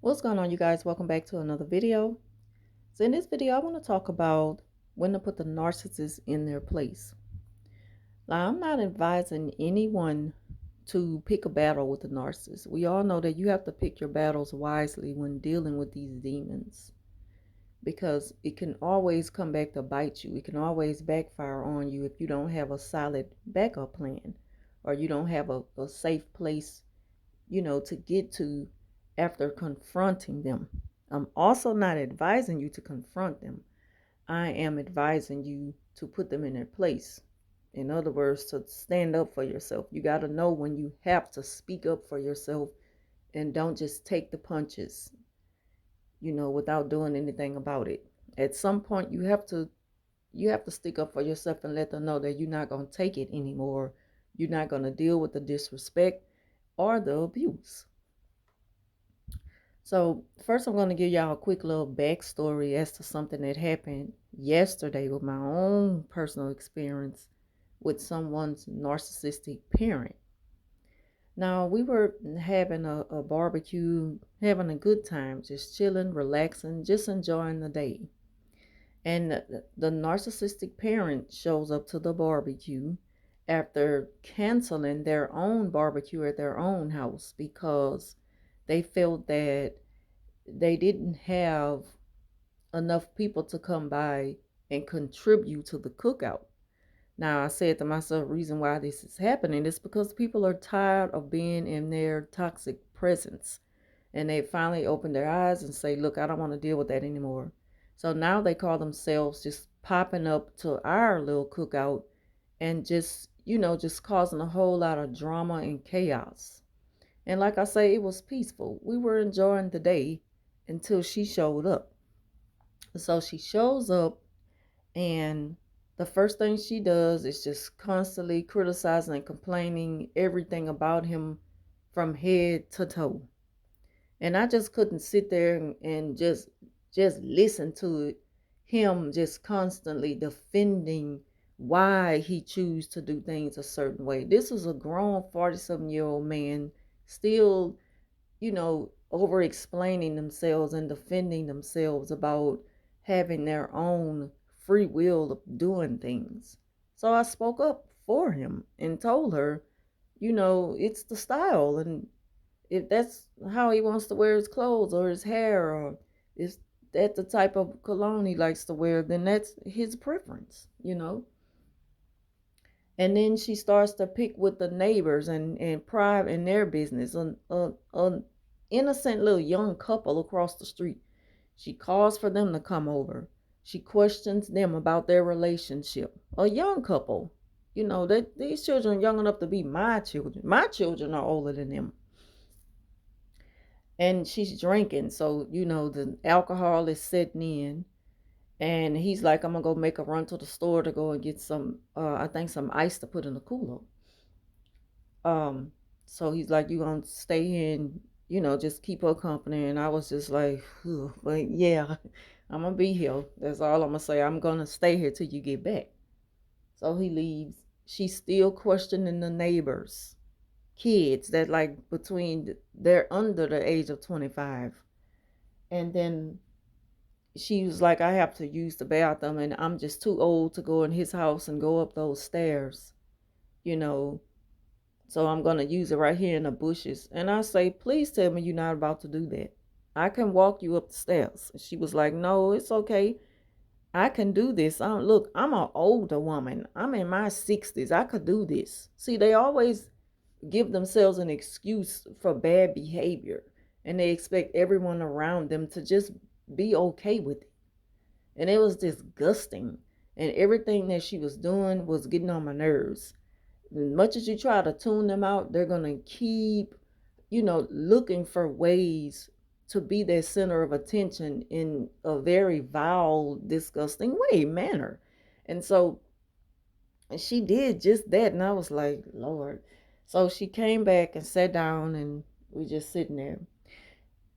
What's going on, you guys? Welcome back to another video. So in this video, I want to talk about when to put the narcissist in their place. Now, I'm not advising anyone to pick a battle with the narcissist. We all know that you have to pick your battles wisely when dealing with these demons, because it can always come back to bite you. It can always backfire on you if you don't have a solid backup plan, or you don't have a safe place, to get to after confronting them. I'm also not advising you to confront them. I am advising you to put them in their place. In other words, to stand up for yourself. You got to know when you have to speak up for yourself and don't just take the punches, without doing anything about it. At some point you have to stick up for yourself and let them know that you're not going to take it anymore. You're not going to deal with the disrespect or the abuse. So first, I'm going to give y'all a quick little backstory as to something that happened yesterday with my own personal experience with someone's narcissistic parent. Now, we were having a barbecue, having a good time, just chilling, relaxing, just enjoying the day. And the narcissistic parent shows up to the barbecue after canceling their own barbecue at their own house because they felt that they didn't have enough people to come by and contribute to the cookout. Now, I said to myself, reason why this is happening is because people are tired of being in their toxic presence. And they finally open their eyes and say, look, I don't want to deal with that anymore. So now they call themselves just popping up to our little cookout and just causing a whole lot of drama and chaos. And like I say, it was peaceful. We were enjoying the day until she showed up. So she shows up, and the first thing she does is just constantly criticizing and complaining everything about him from head to toe. And I just couldn't sit there and just listen to it. Him just constantly defending why he chooses to do things a certain way. This is a grown 47-year-old man still, over explaining themselves and defending themselves about having their own free will of doing things. So I spoke up for him and told her, it's the style, and if that's how he wants to wear his clothes or his hair, or is that the type of cologne he likes to wear, then that's his preference. And then she starts to pick with the neighbors and pry in their business. An innocent little young couple across the street. She calls for them to come over. She questions them about their relationship. A young couple. That these children are young enough to be my children. My children are older than them. And she's drinking, so the alcohol is setting in. And he's like, I'm gonna go make a run to the store to go and get some, I think some ice to put in the cooler. So he's like, you gonna stay here and, just keep her company. And I was just like, but yeah, I'm gonna be here. That's all I'm gonna say. I'm gonna stay here till you get back. So he leaves. She's still questioning the neighbors, kids that like they're under the age of 25. And then she was like, I have to use the bathroom and I'm just too old to go in his house and go up those stairs, you know. So I'm going to use it right here in the bushes. And I say, please tell me you're not about to do that. I can walk you up the stairs. And she was like, no, it's okay. I can do this. Look, I'm an older woman. I'm in my 60s. I could do this. See, they always give themselves an excuse for bad behavior. And they expect everyone around them to just be okay with it. And it was disgusting. And everything that she was doing was getting on my nerves. As much as you try to tune them out, they're going to keep, looking for ways to be their center of attention in a very vile, disgusting manner. And so she did just that. And I was like, Lord. So she came back and sat down and we just sitting there.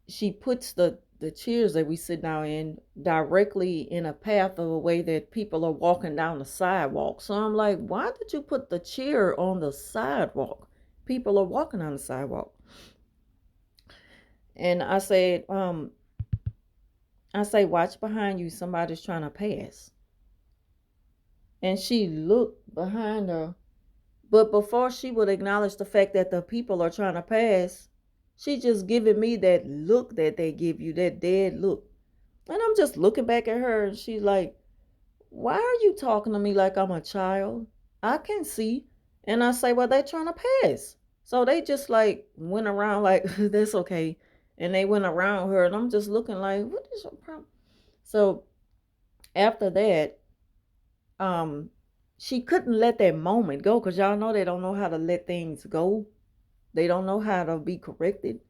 She puts the chairs that we sit down in directly in a path of a way that people are walking down the sidewalk. So I'm like, why did you put the chair on the sidewalk? People are walking on the sidewalk. And I say, watch behind you. Somebody's trying to pass. And she looked behind her. But before she would acknowledge the fact that the people are trying to pass, she just giving me that look that they give you, that dead look. And I'm just looking back at her and she's like, why are you talking to me like I'm a child? I can see. And I say, well, they're trying to pass. So they just like went around like, that's okay. And they went around her and I'm just looking like, what is your problem? So after that, um, she couldn't let that moment go because y'all know they don't know how to let things go. They don't know how to be corrected.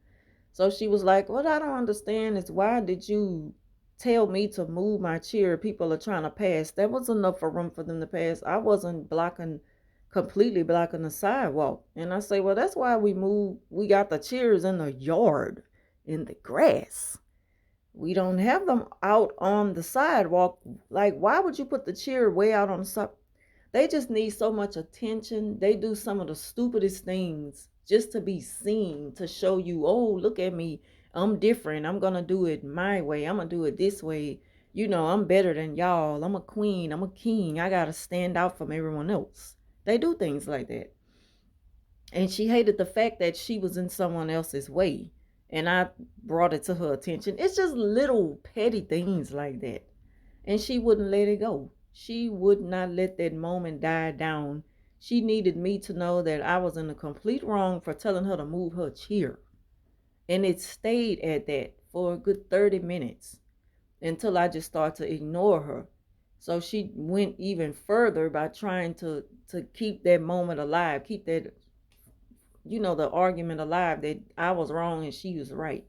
So she was like, what I don't understand is why did you tell me to move my chair? People are trying to pass. There was enough for room for them to pass. I wasn't completely blocking the sidewalk. And I say, well, that's why we got the chairs in the yard, in the grass. We don't have them out on the sidewalk. Like, why would you put the chair way out on the side? They just need so much attention. They do some of the stupidest things just to be seen, to show you, oh, look at me. I'm different. I'm going to do it my way. I'm going to do it this way. I'm better than y'all. I'm a queen. I'm a king. I got to stand out from everyone else. They do things like that. And she hated the fact that she was in someone else's way. And I brought it to her attention. It's just little petty things like that. And she wouldn't let it go. She would not let that moment die down. She needed me to know that I was in the complete wrong for telling her to move her chair. And it stayed at that for a good 30 minutes until I just started to ignore her. So she went even further by trying to keep that moment alive, keep that, the argument alive that I was wrong and she was right.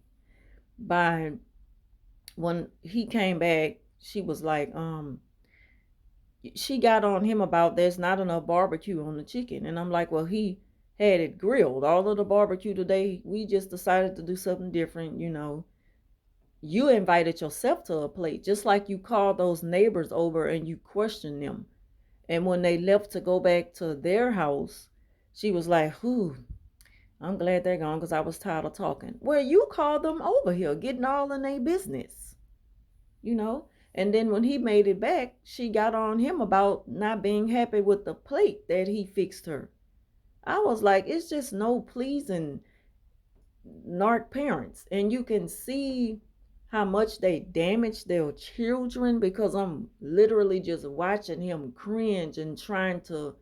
By when he came back, she was like, she got on him about there's not enough barbecue on the chicken. And I'm like, well, he had it grilled. All of the barbecue today, we just decided to do something different. You invited yourself to a plate, just like you called those neighbors over and you questioned them. And when they left to go back to their house, she was like, whew, I'm glad they're gone because I was tired of talking. Well, you called them over here, getting all in their business, you know? And then when he made it back, she got on him about not being happy with the plate that he fixed her. I was like, it's just no pleasing narc parents. And you can see how much they damage their children because I'm literally just watching him cringe and trying to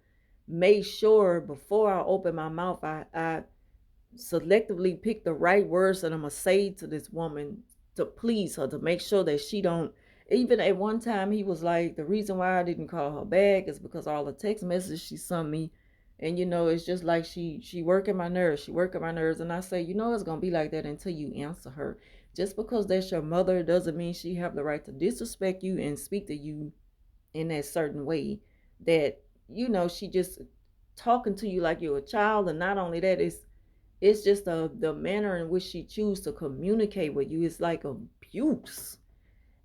make sure before I open my mouth, I selectively pick the right words that I'm gonna say to this woman to please her, to make sure that she don't. Even at one time he was like, the reason why I didn't call her back is because all the text messages she sent me, and it's just like she working my nerves, and I say, it's gonna be like that until you answer her. Just because that's your mother doesn't mean she have the right to disrespect you and speak to you in that certain way, that she just talking to you like you're a child. And not only that, it's just the manner in which she chooses to communicate with you is like abuse.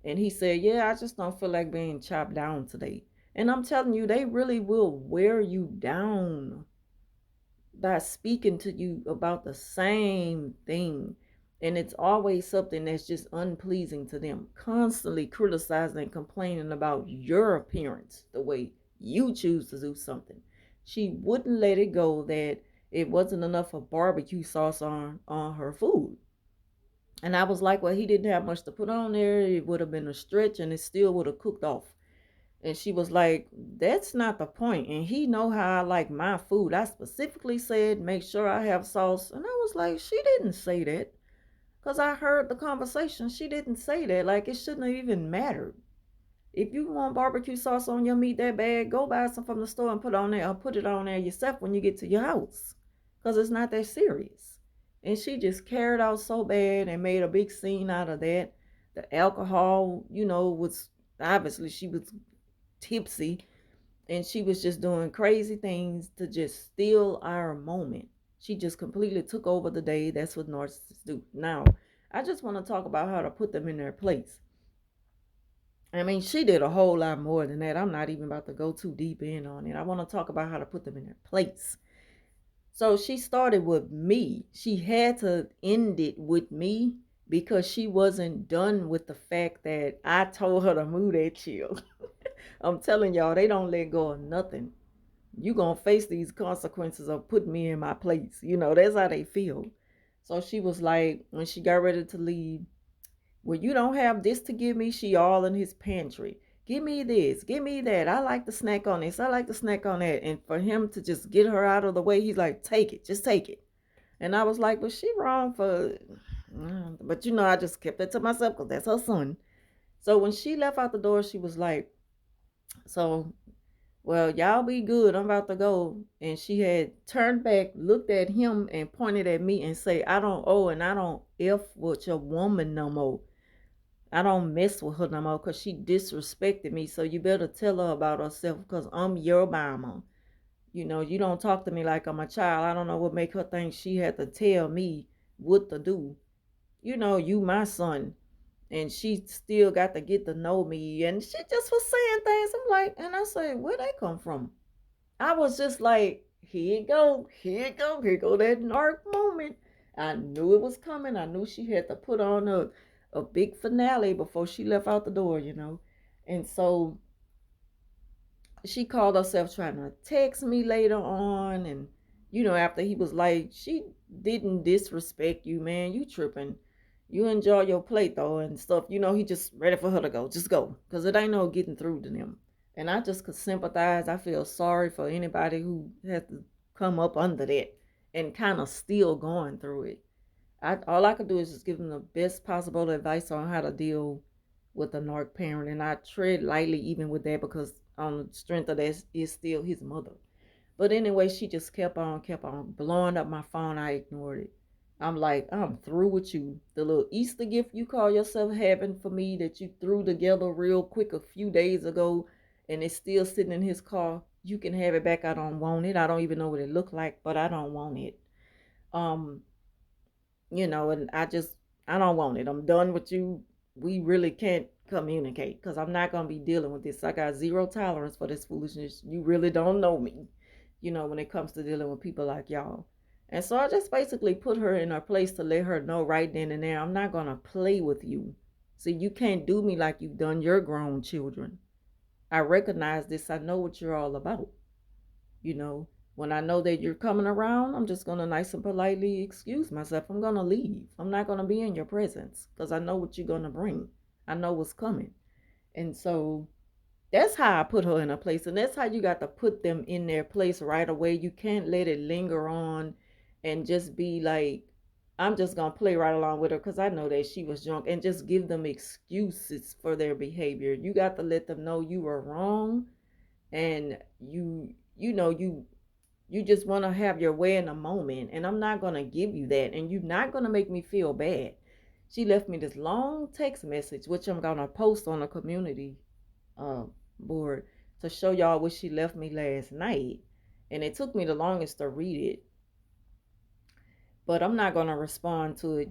And he said, yeah, I just don't feel like being chopped down today. And I'm telling you, they really will wear you down by speaking to you about the same thing. And it's always something that's just unpleasing to them, constantly criticizing and complaining about your appearance, the way you choose to do something. She wouldn't let it go that it wasn't enough of barbecue sauce on her food. And I was like, well, he didn't have much to put on there. It would have been a stretch and it still would have cooked off. And she was like, that's not the point. And he know how I like my food. I specifically said, make sure I have sauce. And I was like, she didn't say that. Because I heard the conversation. She didn't say that. Like, it shouldn't have even mattered. If you want barbecue sauce on your meat that bad, go buy some from the store and put on there, or put it on there yourself when you get to your house. Because it's not that serious. And she just carried out so bad and made a big scene out of that. The alcohol, was obviously she was tipsy, and she was just doing crazy things to just steal our moment. She just completely took over the day. That's what narcissists do. Now, I just want to talk about how to put them in their place. I mean, she did a whole lot more than that. I'm not even about to go too deep in on it. I want to talk about how to put them in their place. So she started with me. She had to end it with me because she wasn't done with the fact that I told her to move that chill. I'm telling y'all, they don't let go of nothing. You gonna face these consequences of putting me in my place. That's how they feel. So she was like, when she got ready to leave, well, you don't have this to give me. She all in his pantry. Give me this, give me that. I like to snack on this, I like to snack on that. And for him to just get her out of the way, he's like, take it, just take it. And I was like, was she wrong for? But I just kept it to myself because that's her son. So when she left out the door, she was like, so, well, y'all be good. I'm about to go. And she had turned back, looked at him, and pointed at me and say, I don't owe and I don't F with your woman no more. I don't mess with her no more because she disrespected me. So you better tell her about herself because I'm your mama. You don't talk to me like I'm a child. I don't know what make her think she had to tell me what to do. You my son. And she still got to get to know me. And she just was saying things. I'm like, and I said, where they come from? I was just like, here you go, here you go, here go that narc moment. I knew it was coming. I knew she had to put on a big finale before she left out the door. And so she called herself trying to text me later on. And, after he was like, she didn't disrespect you, man. You tripping. You enjoy your plate, though, and stuff. He just ready for her to go. Just go. Because it ain't no getting through to them. And I just could sympathize. I feel sorry for anybody who has to come up under that and kind of still going through it. All I could do is just give them the best possible advice on how to deal with a narc parent, and I tread lightly even with that because on the strength of that is still his mother. But anyway, she just kept on blowing up my phone. I ignored it. I'm like, I'm through with you. The little Easter gift you call yourself having for me that you threw together real quick a few days ago, and it's still sitting in his car. You can have it back. I don't want it. I don't even know what it looked like, but I don't want it. Um, and I don't want it. I'm done with you. We really can't communicate because I'm not going to be dealing with this. I got zero tolerance for this foolishness. You really don't know me, when it comes to dealing with people like y'all. And so I just basically put her in her place to let her know right then and there, I'm not going to play with you. See, you can't do me like you've done your grown children. I recognize this. I know what you're all about. You know, when I know that you're coming around, I'm just going to nice and politely excuse myself. I'm going to leave. I'm not going to be in your presence because I know what you're going to bring. I know what's coming. And so that's how I put her in a place. And that's how you got to put them in their place right away. You can't let it linger on and just be like, I'm just going to play right along with her because I know that she was drunk, and just give them excuses for their behavior. You got to let them know you were wrong, and you just want to have your way in a moment, and I'm not going to give you that, and you're not going to make me feel bad. She left me this long text message, which I'm going to post on a community uh, board to show y'all what she left me last night. And it took me the longest to read it, but I'm not going to respond to it.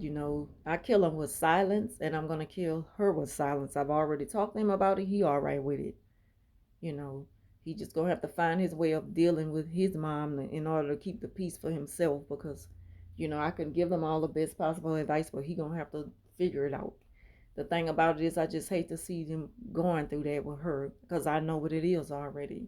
I kill him with silence, and I'm going to kill her with silence. I've already talked to him about it. He all right with it. you know he just gonna have to find his way of dealing with his mom in order to keep the peace for himself, because I can give him all the best possible advice, but he gonna have to figure it out. The thing about it is, I just hate to see him going through that with her because I know what it is already.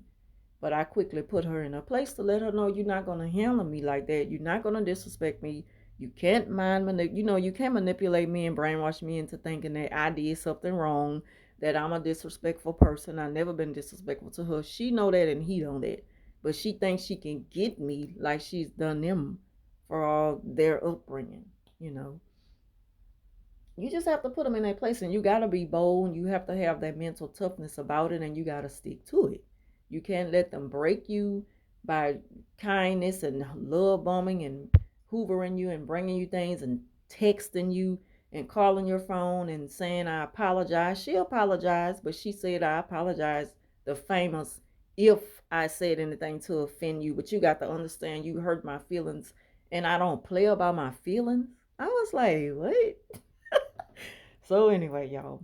But I quickly put her in a place to let her know, you're not going to handle me like that. You're not going to disrespect me. You can't you can't manipulate me and brainwash me into thinking that I did something wrong, that I'm a disrespectful person. I've never been disrespectful to her. She know that and he know that. But she thinks she can get me like she's done them for all their upbringing, you know. You just have to put them in their place, and you got to be bold, and you have to have that mental toughness about it, and you got to stick to it. You can't let them break you by kindness and love bombing and hoovering you and bringing you things and texting you and calling your phone and saying, I apologize. She apologized, but she said, I apologize, the famous, if I said anything to offend you. But you got to understand, you hurt my feelings, and I don't play about my feelings. I was like, what? So anyway, y'all,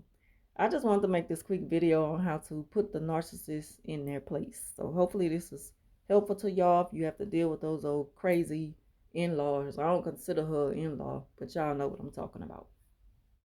I just wanted to make this quick video on how to put the narcissist in their place. So hopefully this is helpful to y'all if you have to deal with those old crazy in-laws. I don't consider her in-law, but y'all know what I'm talking about.